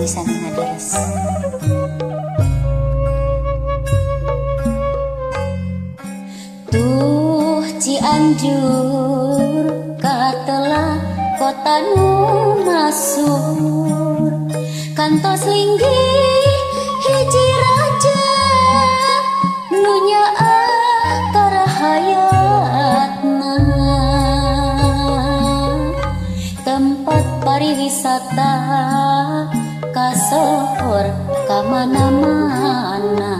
tulisan ngadares. Tuh Cianjur katelah kota nu masur, kantos linggih hiji raja nu nyaah karahayatna, tempat pariwisata kasohor kamana-mana,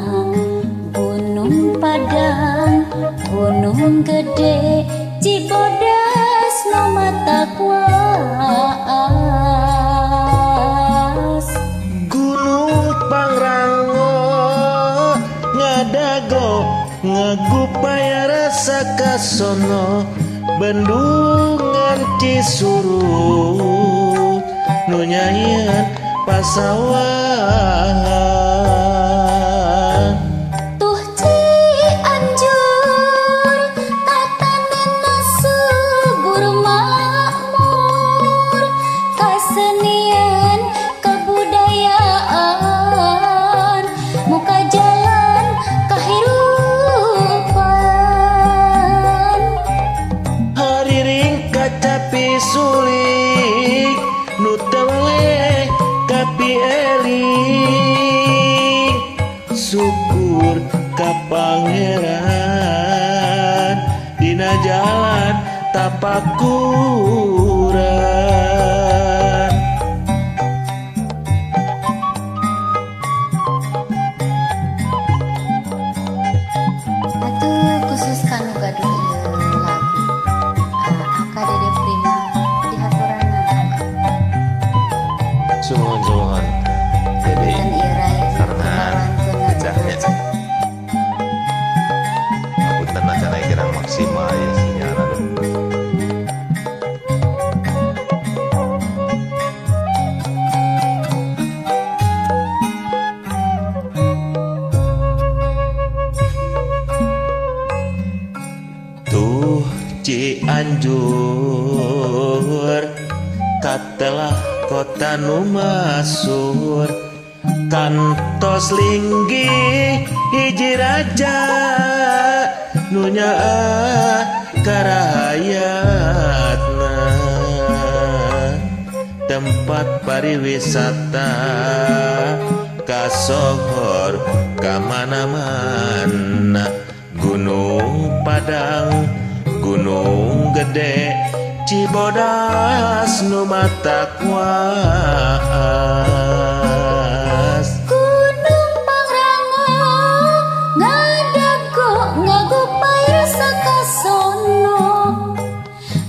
Gunung Padang, Gunung Gede, Cibodas, Nomatakwas, Gunung Pangrango ngadago ngagupaya rasa kasono, Bendungan Cisurut nu nyanyian pasawahan. tuh Cianjur tatanana subur makmur, kasenian kebudayaan, muka jalan kahirupan, Hariring kacapi sulik nu teweleh kapi eling, syukur ka Pangeran dina jalan tapakuran. atuh khusus kanu gaduh ieu lagu Kak Dede Prima di haturana Sumuhun jadi dan ieu rai karena ngawankeun bedahnya punten acara kirang maksimal ya sinyalna. Tuh Cianjur katelah kota nu masur, kantos linggih hiji raja nu nyaah karahayatna, tempat pariwisata kasohor kamana-mana, Gunung Padang, Gunung Gede, Cibodas, Nomatakwas, Gunung Pangrango ngadago ngagupaya sakasono,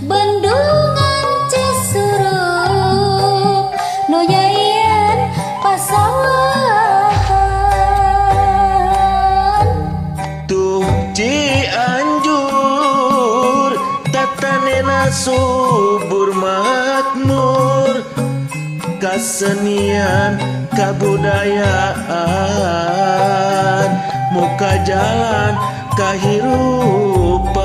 Bendungan Cisurut nu nyanyian pasawahan. tuh Cianjur tatanena subur makmur, kasenian kabudayaan, muka jalan kahirupan.